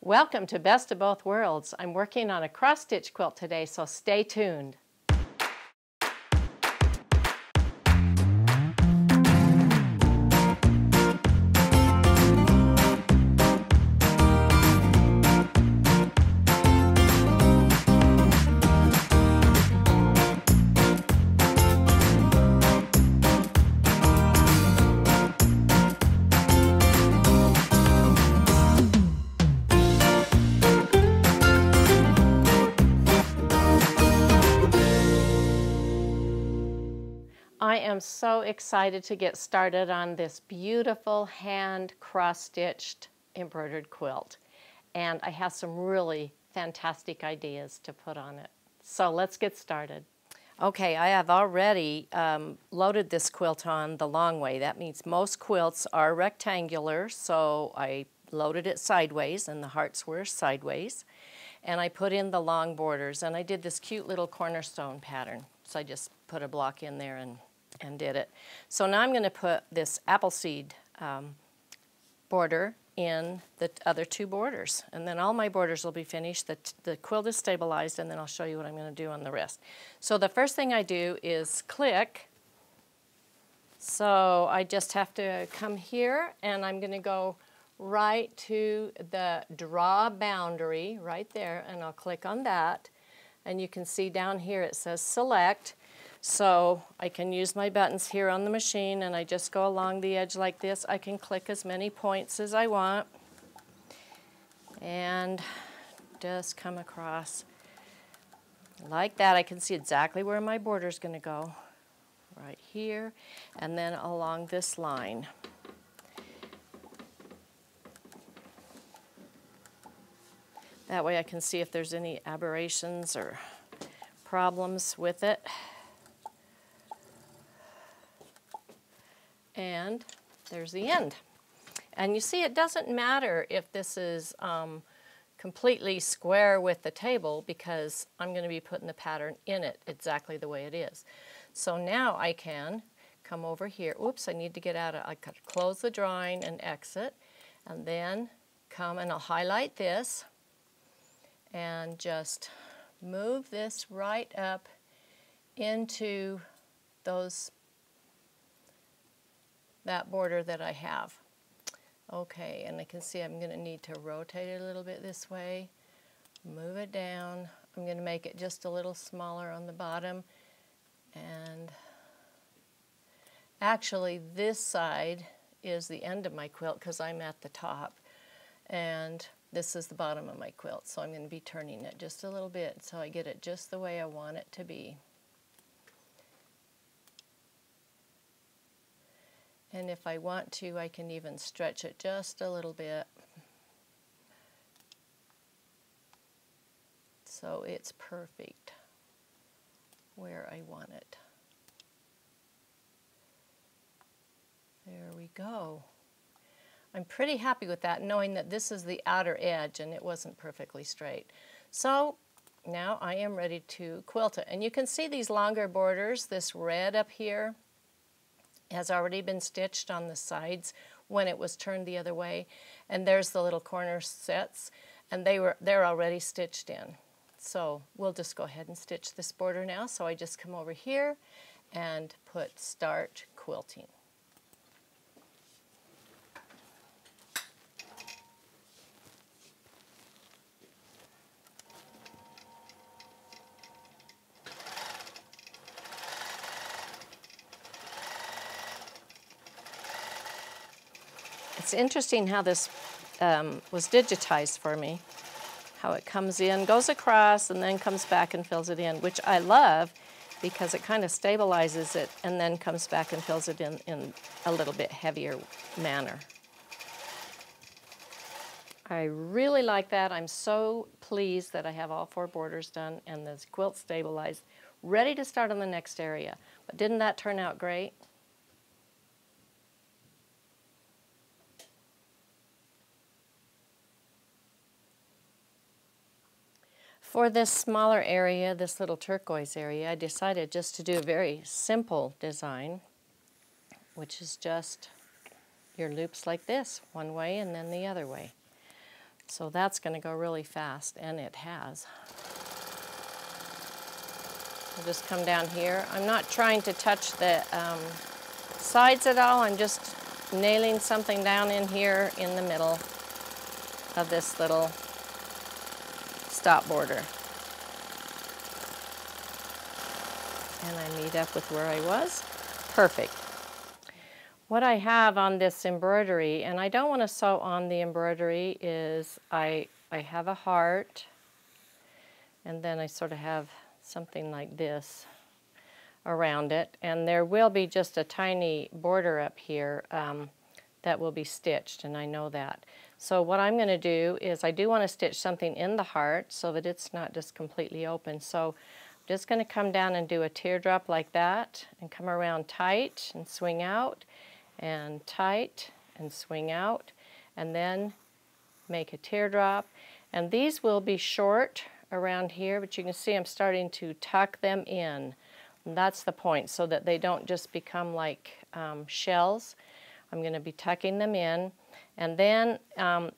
Welcome to Best of Both Worlds. I'm working on a cross-stitch quilt today, so stay tuned. I am so excited to get started on this beautiful hand cross-stitched embroidered quilt. And I have some really fantastic ideas to put on it. So let's get started. Okay, I have already loaded this quilt on the long way. That means most quilts are rectangular, so I loaded it sideways and the hearts were sideways. And I put in the long borders, and I did this cute little cornerstone pattern. So I just put a block in there and did it. So now I'm going to put this apple seed border in the other two borders, and then all my borders will be finished. The quilt is stabilized, and then I'll show you what I'm going to do on the rest. So the first thing I do is click. So I just have to come here, and I'm going to go right to the draw boundary right there, and I'll click on that. And you can see down here it says select. So I can use my buttons here on the machine, and I just go along the edge like this. I can click as many points as I want and just come across like that. I can see exactly where my border is going to go, right here, and then along this line. That way I can see if there's any aberrations or problems with it. And there's the end. And you see, it doesn't matter if this is completely square with the table, because I'm going to be putting the pattern in it exactly the way it is. So now I can come over here. Oops, I need to get out of, I could close the drawing and exit, and then come and I'll highlight this and just move this right up into that border that I have. Okay, and I can see I'm going to need to rotate it a little bit this way, move it down. I'm going to make it just a little smaller on the bottom, and actually this side is the end of my quilt because I'm at the top, and this is the bottom of my quilt, so I'm going to be turning it just a little bit so I get it just the way I want it to be. And if I want to, I can even stretch it just a little bit so it's perfect where I want it. There we go. I'm pretty happy with that, knowing that this is the outer edge and it wasn't perfectly straight. So now I am ready to quilt it. And you can see these longer borders. This red up here has already been stitched on the sides when it was turned the other way, and there's the little corner sets, and they're already stitched in. So we'll just go ahead and stitch this border now. So I just come over here and put Start Quilting. It's interesting how this was digitized for me, how it comes in, goes across, and then comes back and fills it in, which I love because it kind of stabilizes it and then comes back and fills it in a little bit heavier manner. I really like that. I'm so pleased that I have all four borders done and the quilt stabilized, ready to start on the next area. But didn't that turn out great? For this smaller area, this little turquoise area, I decided just to do a very simple design, which is just your loops like this, one way and then the other way. So that's going to go really fast, and it has. I'll just come down here. I'm not trying to touch the sides at all. I'm just nailing something down in here in the middle of this little stop border. And I meet up with where I was. Perfect. What I have on this embroidery, and I don't want to sew on the embroidery, is I have a heart, and then I sort of have something like this around it, and there will be just a tiny border up here that will be stitched, and I know that. So what I'm going to do is I do want to stitch something in the heart so that it's not just completely open. So I'm just going to come down and do a teardrop like that and come around tight and swing out and tight and swing out, and then make a teardrop. And these will be short around here, but you can see I'm starting to tuck them in. And that's the point, so that they don't just become like shells. I'm going to be tucking them in. And then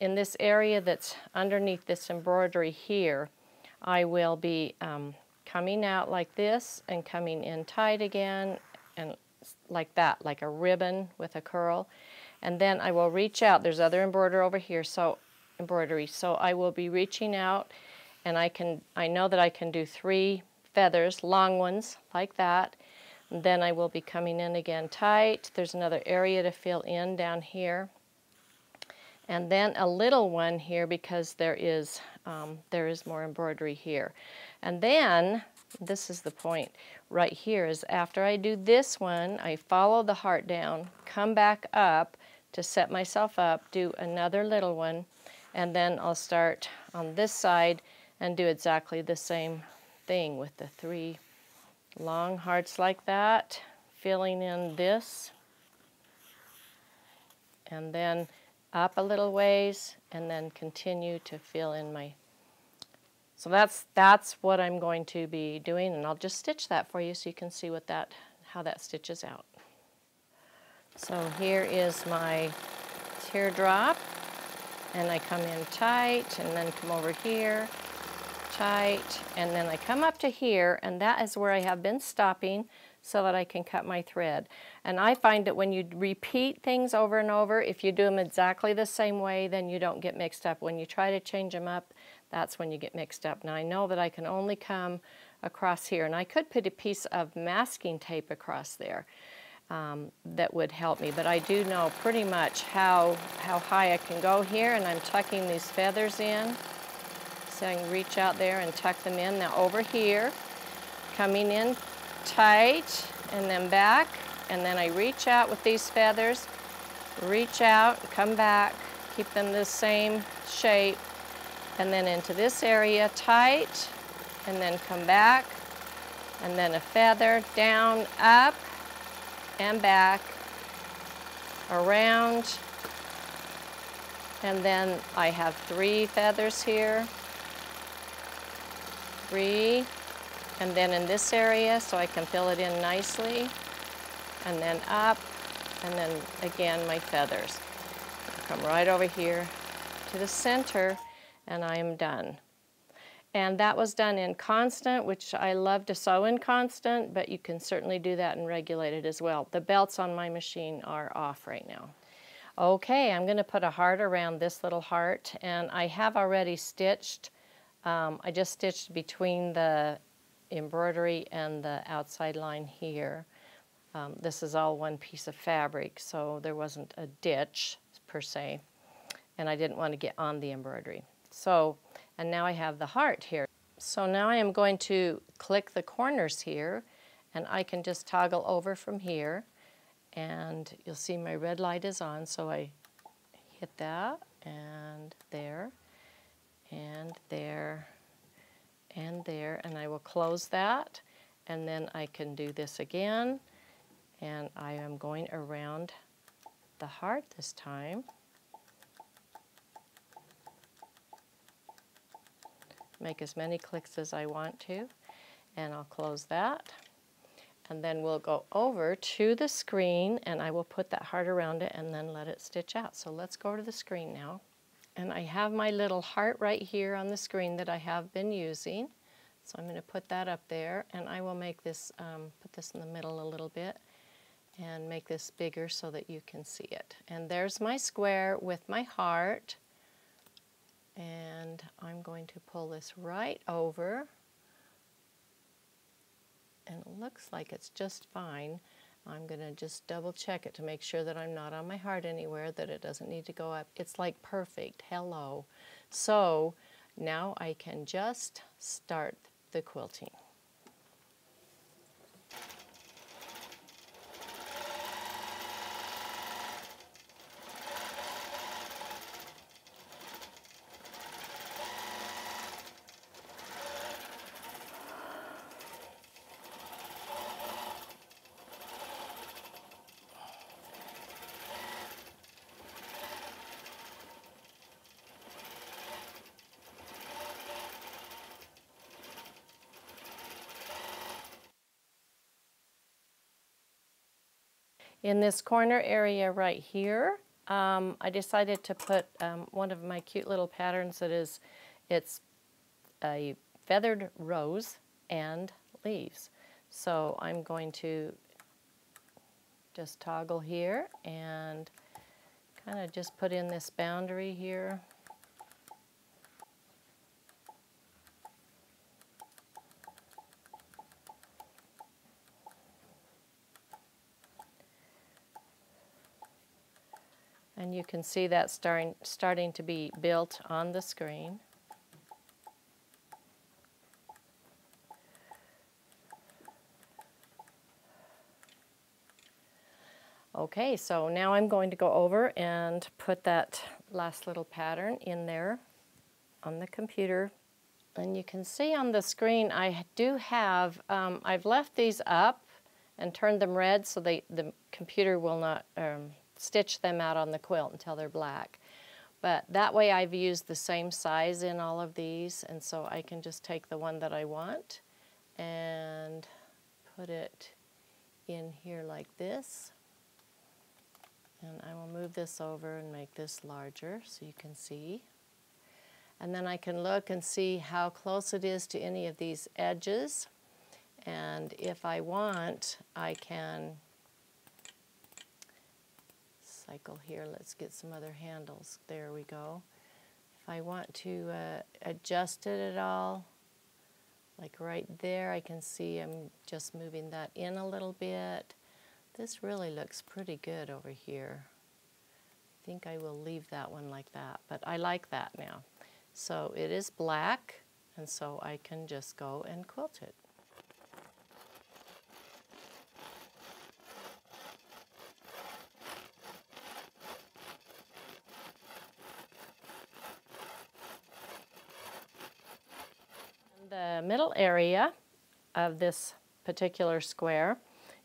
in this area that's underneath this embroidery here, I will be coming out like this and coming in tight again, and like that, like a ribbon with a curl. And then I will reach out. There's other embroidery over here, so I will be reaching out, and I know that I can do 3 feathers, long ones like that. And then I will be coming in again tight. There's another area to fill in down here. And then a little one here, because there is more embroidery here. And then, this is the point right here, is after I do this one, I follow the heart down, come back up to set myself up, do another little one, and then I'll start on this side and do exactly the same thing with the 3 long hearts like that, filling in this, and then up a little ways, and then continue to fill in my. So that's what I'm going to be doing, and I'll just stitch that for you so you can see how that stitches out. So here is my teardrop, and I come in tight, and then come over here, tight, and then I come up to here, and that is where I have been stopping so that I can cut my thread. And I find that when you repeat things over and over, if you do them exactly the same way, then you don't get mixed up. When you try to change them up, that's when you get mixed up. Now I know that I can only come across here, and I could put a piece of masking tape across there that would help me, but I do know pretty much how high I can go here, and I'm tucking these feathers in. So I can reach out there and tuck them in. Now over here, coming in tight, and then back, and then I reach out with these feathers, reach out, come back, keep them the same shape, and then into this area tight, and then come back, and then a feather down, up, and back, around, and then I have 3 feathers here, 3, and then in this area so I can fill it in nicely, and then up, and then again my feathers. I'll come right over here to the center, and I am done. And that was done in constant, which I love to sew in constant, but you can certainly do that in regulated as well. The belts on my machine are off right now. Okay, I'm going to put a heart around this little heart, and I have already stitched. I just stitched between the embroidery and the outside line here. This is all one piece of fabric, so there wasn't a ditch per se, and I didn't want to get on the embroidery. So, and now I have the heart here. So now I am going to click the corners here, and I can just toggle over from here, and you'll see my red light is on, so I hit that, and there, and there, and there, and I will close that, and then I can do this again, and I am going around the heart this time. Make as many clicks as I want to, and I'll close that. And then we'll go over to the screen, and I will put that heart around it and then let it stitch out. So let's go to the screen now. And I have my little heart right here on the screen that I have been using. So I'm going to put that up there, and I will make this, put this in the middle a little bit and make this bigger so that you can see it. And there's my square with my heart. And I'm going to pull this right over. And it looks like it's just fine. I'm going to just double check it to make sure that I'm not on my heart anywhere, that it doesn't need to go up. It's like perfect. Hello. So now I can just start the quilting. In this corner area right here, I decided to put one of my cute little patterns that is, it's a feathered rose and leaves. So I'm going to just toggle here and kind of just put in this boundary here. And you can see that starting to be built on the screen. Okay, so now I'm going to go over and put that last little pattern in there on the computer. And you can see on the screen I do have, I've left these up and turned them red so the computer will not stitch them out on the quilt until they're black. But that way I've used the same size in all of these, and so I can just take the one that I want and put it in here like this. And I will move this over and make this larger so you can see. And then I can look and see how close it is to any of these edges. And if I want, I can cycle here. Let's get some other handles. There we go. If I want to adjust it at all, like right there, I can see I'm just moving that in a little bit. This really looks pretty good over here. I think I will leave that one like that, but I like that now. So it is black, and so I can just go and quilt it. In the middle area of this particular square,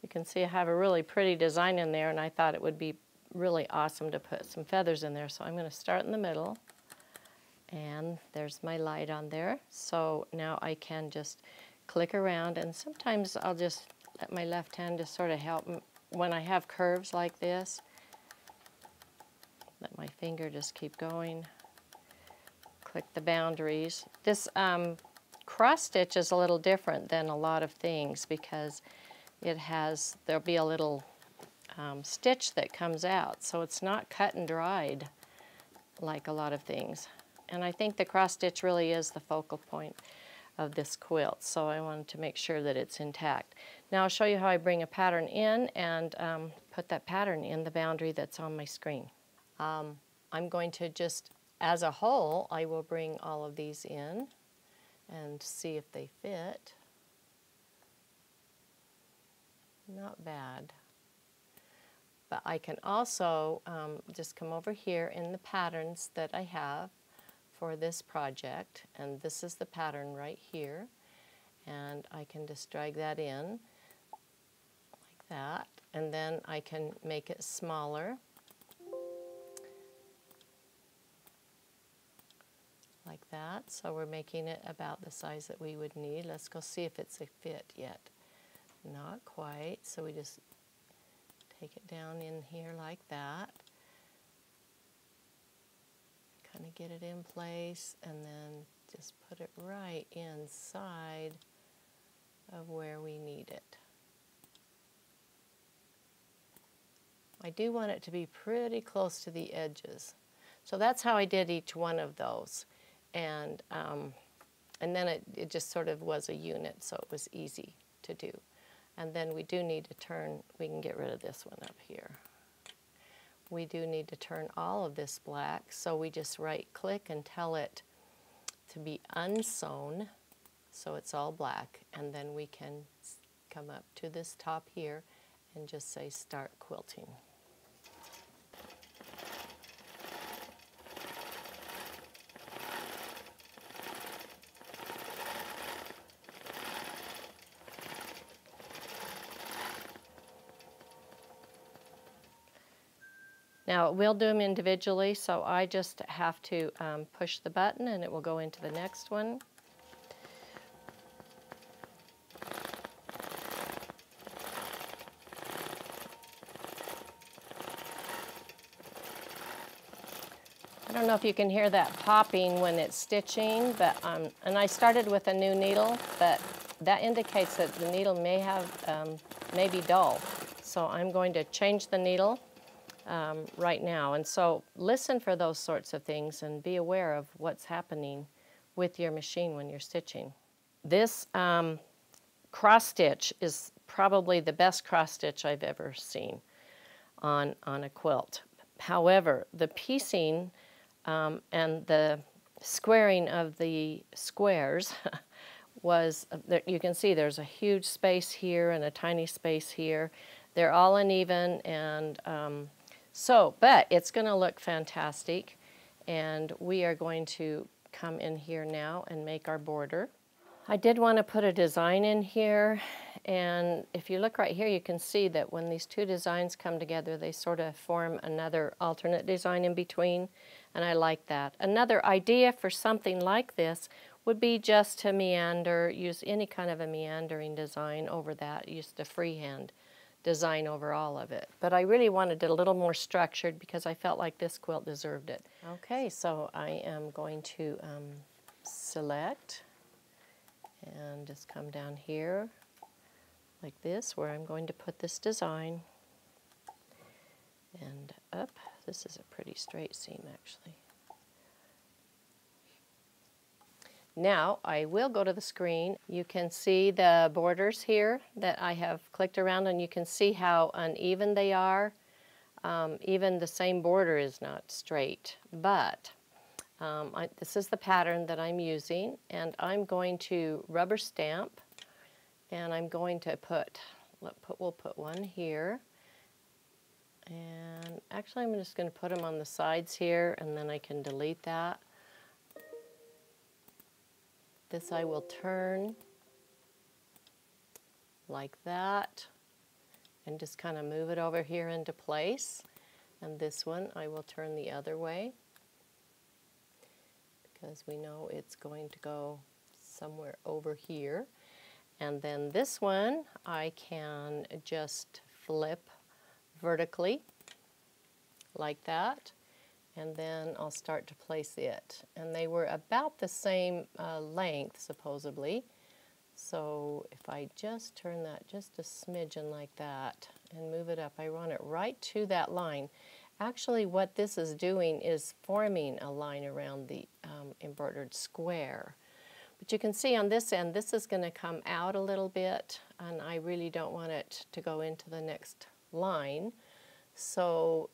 you can see I have a really pretty design in there, and I thought it would be really awesome to put some feathers in there. So I'm going to start in the middle, and there's my light on there. So now I can just click around, and sometimes I'll just let my left hand just sort of help when I have curves like this. Let my finger just keep going. Click the boundaries. This cross stitch is a little different than a lot of things because there'll be a little stitch that comes out, so it's not cut and dried like a lot of things. And I think the cross stitch really is the focal point of this quilt, so I wanted to make sure that it's intact. Now I'll show you how I bring a pattern in and put that pattern in the boundary that's on my screen. I'm going to just, as a whole, I will bring all of these in and see if they fit. Not bad. But I can also just come over here in the patterns that I have for this project, and this is the pattern right here, and I can just drag that in like that, and then I can make it smaller like that. So we're making it about the size that we would need. Let's go see if it's a fit yet. Not quite, so we just take it down in here like that. kind of get it in place and then just put it right inside of where we need it. I do want it to be pretty close to the edges. So that's how I did each one of those. And then it just sort of was a unit, so it was easy to do. And then we do need to turn, we can get rid of this one up here. We do need to turn all of this black, so we just right-click and tell it to be unsewn, so it's all black, and then we can come up to this top here and just say Start Quilting. Now, we'll do them individually, so I just have to push the button and it will go into the next one. I don't know if you can hear that popping when it's stitching, but and I started with a new needle, but that indicates that the needle may be dull. So I'm going to change the needle right now. And so listen for those sorts of things and be aware of what's happening with your machine when you're stitching. This cross stitch is probably the best cross stitch I've ever seen on a quilt. However, the piecing and the squaring of the squares was, you can see there's a huge space here and a tiny space here. They're all uneven, and but it's going to look fantastic, and we are going to come in here now and make our border. I did want to put a design in here, and if you look right here, you can see that when these two designs come together, they sort of form another alternate design in between, and I like that. Another idea for something like this would be just to meander, use any kind of a meandering design over that, use the freehand design over all of it. But I really wanted it a little more structured because I felt like this quilt deserved it. Okay, so I am going to select and just come down here like this, where I'm going to put this design, and up. This is a pretty straight seam, actually. Now I will go to the screen. You can see the borders here that I have clicked around, and you can see how uneven they are. Even the same border is not straight, but this is the pattern that I'm using, and I'm going to rubber stamp, and I'm going to we'll put one here, and actually I'm just going to put them on the sides here, and then I can delete that. This I will turn like that and just kind of move it over here into place. And this one I will turn the other way because we know it's going to go somewhere over here. And then this one I can just flip vertically like that. And then I'll start to place it. And they were about the same length, supposedly. So if I just turn that just a smidgen like that and move it up, I run it right to that line. Actually, what this is doing is forming a line around the embroidered square. But you can see on this end, this is going to come out a little bit, and I really don't want it to go into the next line. So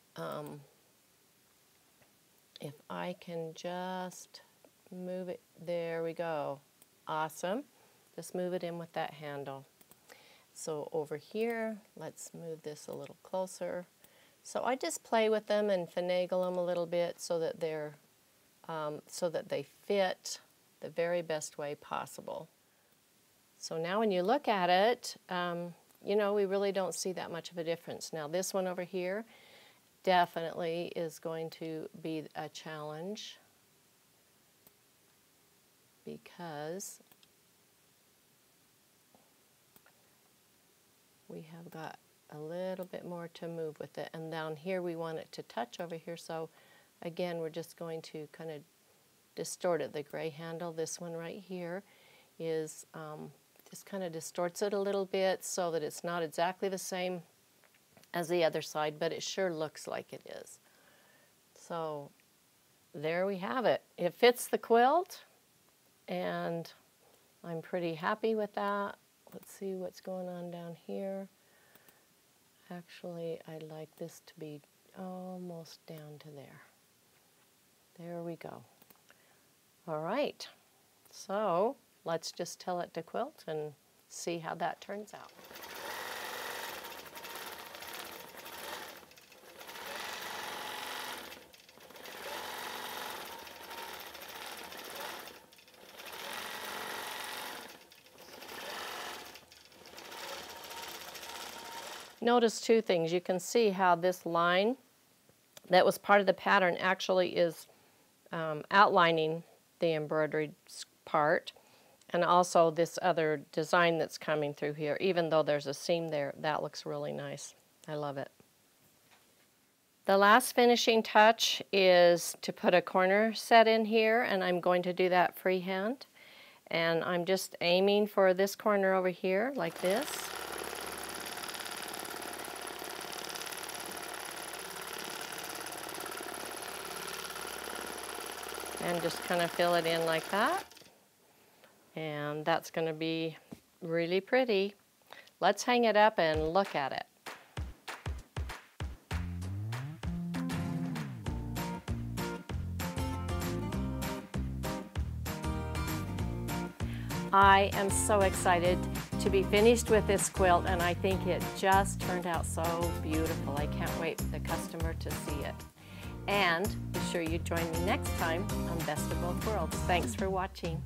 if I can just move it, there we go. Awesome. Just move it in with that handle. So over here, let's move this a little closer. So I just play with them and finagle them a little bit so that they're so that they fit the very best way possible. So now when you look at it, you know, we really don't see that much of a difference. Now this one over here definitely is going to be a challenge because we have got a little bit more to move with it, and down here we want it to touch over here, so Again, we're just going to kind of distort it. The gray handle, this one right here, is just kind of distorts it a little bit so that it's not exactly the same as the other side, but it sure looks like it is. So there we have it. It fits the quilt, and I'm pretty happy with that. Let's see what's going on down here. Actually, I'd like this to be almost down to there. There we go. All right, so let's just tell it to quilt and see how that turns out. Notice two things. You can see how this line that was part of the pattern actually is outlining the embroidered part, and also this other design that's coming through here. Even though there's a seam there, that looks really nice. I love it. The last finishing touch is to put a corner set in here, and I'm going to do that freehand. And I'm just aiming for this corner over here, like this. And just kind of fill it in like that. And that's going to be really pretty. Let's hang it up and look at it. I am so excited to be finished with this quilt, and I think it just turned out so beautiful. I can't wait for the customer to see it. And be sure you join me next time on Best of Both Worlds. Thanks for watching.